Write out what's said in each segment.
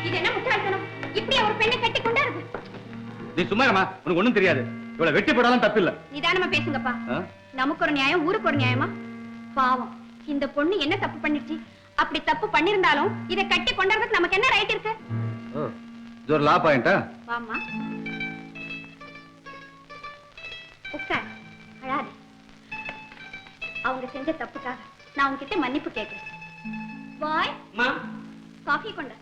இது என்ன முட்டாள்தனம்? இப்படி ஒரு பெண்ணை கட்டி கொண்டாருது. நீ சும்மாரமா, உனக்கு ஒண்ணும் தெரியாது. இவ்வளவு வெட்டி போடாலும் தப்பு இல்ல. நிதானமா பேசுங்கப்பா. நமக்கு ஒரு நியாயம், ஊருக்கு ஒரு நியாயமா? பாவம், இந்த பொண்ணு என்ன தப்பு பண்ணிருச்சு? அப்படி தப்பு பண்ணிருந்தாலும் இதை கட்டி கொண்டாடுறதுக்கு நமக்கு என்ன ரைட் இருக்கு? இது ஒரு லா பாயிண்டா? வாமா உட்கார், அழாதே. அவங்க செஞ்ச தப்புக்காக நான் உங்ககிட்ட மன்னிப்பு கேட்கிறேன். பாய், காஃபி கொண்ட.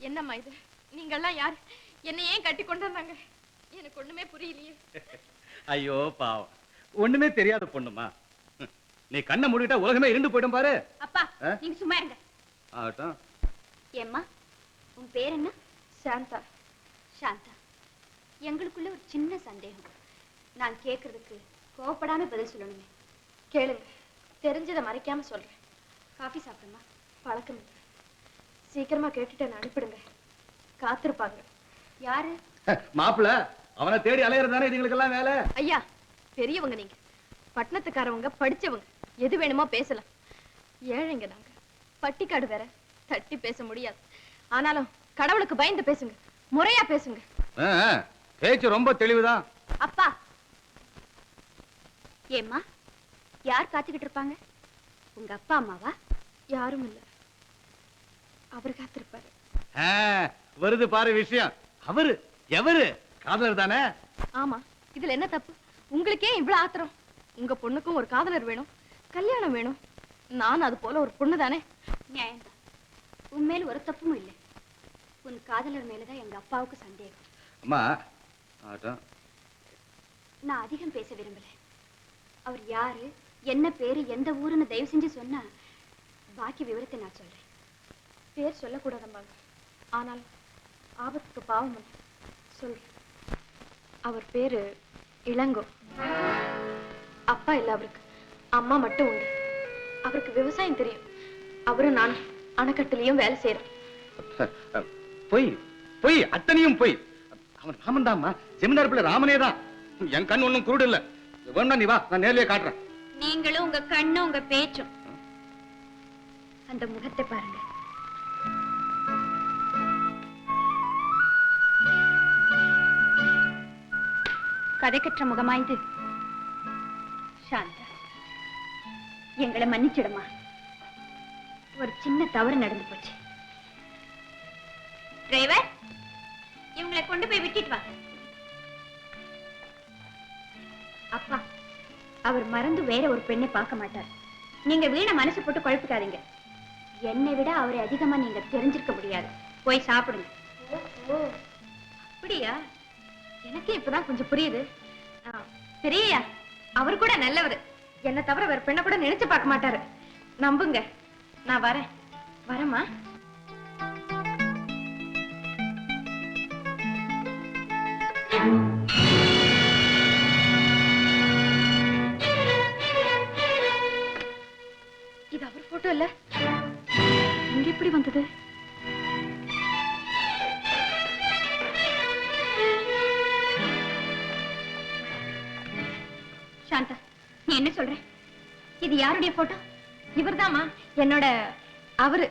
என்னம்மா இது? நீங்க எல்லாம் யார்? என்ன ஏன் கட்டி கொண்டு வந்தாங்க? எனக்கு ஒண்ணுமே புரியலையே. ஐயோ பாவம், ஒண்ணுமே தெரியாத பொண்ணுமா. நீ கண்ணை மூடிட்டா உலகமே இருண்டு போயிடும் பாரு. அப்பா, நீங்க சும்மா இருங்க. ஆகட்டும். ஏம்மா, உன் பேர் என்ன? சாந்தா. சாந்தா, எங்களுக்குள்ள ஒரு சின்ன சந்தேகம். நான் கேட்கறதுக்கு கோவப்படாம பதில் சொல்லணுமே. கேளுங்க, தெரிஞ்சதை மறைக்காம சொல்றேன். காஃபி சாப்பிடுமா? பழக்கம் இல்லை. சீக்கிரமா கேட்டுட்டு அனுப்பிடுங்க. காத்திருப்பாங்க. யாரு? மாப்பிள்ள, அவனை தேடி அலையறதானே இதுங்களுக்கெல்லாம் வேலை. ஐயா, பெரியவங்க நீங்க, பட்டணத்துக்காரவங்க, படிச்சவங்க, எது வேணுமோ பேசலாம். ஏழைங்க நாங்க, பட்டிக்காடு வேற, தட்டி பேச முடியாது. ஆனாலும் கடவுளுக்கு பயந்து பேசுங்க, முறையா பேசுங்க. பேச்சு ரொம்ப தெளிவுதான். அப்பா, ஏம்மா, யார் காத்துக்கிட்டு இருப்பாங்க? உங்க அப்பா அம்மாவா? யாரும் இல்ல, அவர் காத்திருப்பாரு. வருது பாரு விஷயம். அவரு எவரு? காதலர் தானே? ஆமா, இதுல என்ன தப்பு? உங்களுக்கே இவ்வளவு ஆத்திரம்? உங்க பொண்ணுக்கும் ஒரு காதலர் வேணும், கல்யாணம் வேணும். நான் அது போல ஒரு பொண்ணு தானே. நியாயம்தான். உண்மையில ஒரு தப்பும் இல்லை. உன் காதலர் மேலதான் எங்க அப்பாவுக்கு சந்தேகம். அம்மா, நான் அதிகம் பேச விரும்பல. அவர் யாரு, என்ன பேரு, எந்த ஊருன்னு தயவு செஞ்சு சொன்னா பாக்கி விவரத்தை நான் சொல்றேன். பேர் சொல்லக்கூடாதம்பாங்க, ஆனால் ஆபத்துக்கு பாவம் இல்லை. சொல்றேன். அவர் பேரு இளங்கோ. அப்பா இல்ல அவருக்கு, அம்மா மட்டும் உண்டு. அவருக்கு விவசாயம் தெரியும். அவரும் நான் அணைக்கட்டுலயும் வேலை செய்யறோம். பொய் பொய், அத்தனையும் பொய். அவன் ராமன் தான்மா, ஜமீன்தார் பிள்ளை ராமனே தான். என் கண் ஒண்ணும் குருடு இல்ல. வேணா நீ வா, நான் நேர்லயே காட்டுறேன். நீங்களும் உங்க கண்ணும் உங்க பேச்சும். அந்த முகத்தை பாருங்க. கதைக்கற்ற முகமா இது? சாந்தா, எங்களை மன்னிச்சிடுமா. ஒரு சின்ன தவறு நடந்து போச்சு. டிரைவர், இவங்களை கொண்டு போய் விட்டுட்டு வாங்க. அப்பா, அவர் மறந்து வேற ஒரு பெண்ணை பார்க்க மாட்டார். நீங்க வீண மனசு போட்டு குழப்பிக்காதீங்க. என்னை விட அவரை அதிகமா நீங்க தெரிஞ்சிருக்க முடியாது. போய் சாப்பிடுங்க. அப்படியா? எனக்கு இப்பதான் கொஞ்சம் புரியுது. பெரியயா, அவர் கூட நல்லவர். என்ன தவிர வேற பெண்ணை கூட நினைச்சு பார்க்க மாட்டாரு. நம்புங்க. நான் வரேன். வரேம்மா. இது அவர் போட்டோ இல்ல? இங்க எப்படி வந்தது? சாந்தா, நீ என்ன சொல்ற? இது யாருடைய போட்டோ? இவர்தாம்மா, என்னோட அவரு.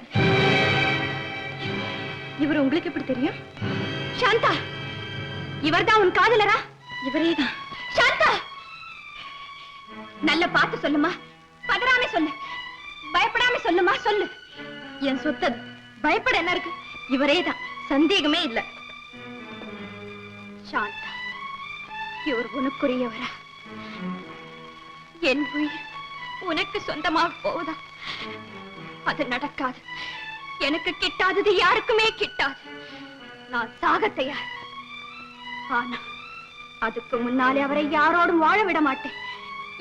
இவர் உங்களுக்கு எப்படி தெரியும்? சாந்தா, இவர்தான் உன் காதலரா? இவரேதான். சாந்தா, நல்ல பார்த்து சொல்லுமா, பதறாம சொல்லு, பயப்படாம சொல்லுமா, சொல்லு. என் சொத்தது, பயப்பட என்ன இருக்கு? இவரேதான், சந்தேகமே இல்ல. சாந்தா, இவர் உனக்குரியவரா? என் உயிர் உனக்கு சொந்தமாக போவதா? அது நடக்காது. எனக்கு கிட்டாதது யாருக்குமே கிட்டாது. நான் சாக தயார். ஆனா அதுக்கு முன்னாலே அவரை யாரோடும் வாழ விட மாட்டேன்.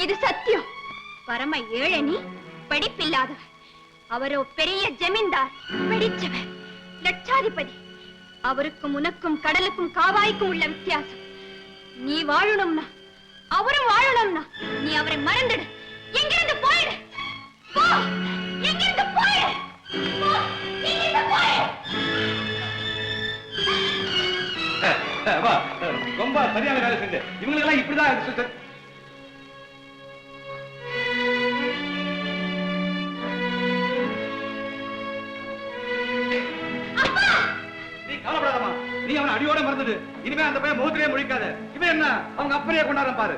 இது சத்தியம். பரம ஏழை, நீ படிப்பில்லாதவர். அவரோ பெரிய ஜமீன்தார், படிச்சவர், லட்சாதிபதி. அவருக்கும் உனக்கும் கடலுக்கும் காவாய்க்கும் உள்ள வித்தியாசம். நீ வாழணும்னா, அவரும் வாழணும்னா, நீ அவரை மறந்துடு. எங்கிருந்து போயிடு. போ, எங்கிருந்து போயிடு. போ, எங்கிருந்து போயிடு. ரொம்ப சரியான வேலை செஞ்சு. இவங்களுக்கெல்லாம் இப்படிதான். அப்பா, நீ அவனை அடியோட மறந்துடு. இனிமே அந்த பையன் முகத்திலே முழிக்காத. இவன் என்ன அவங்க அப்பனையே கொண்டாடுறான் பாரு.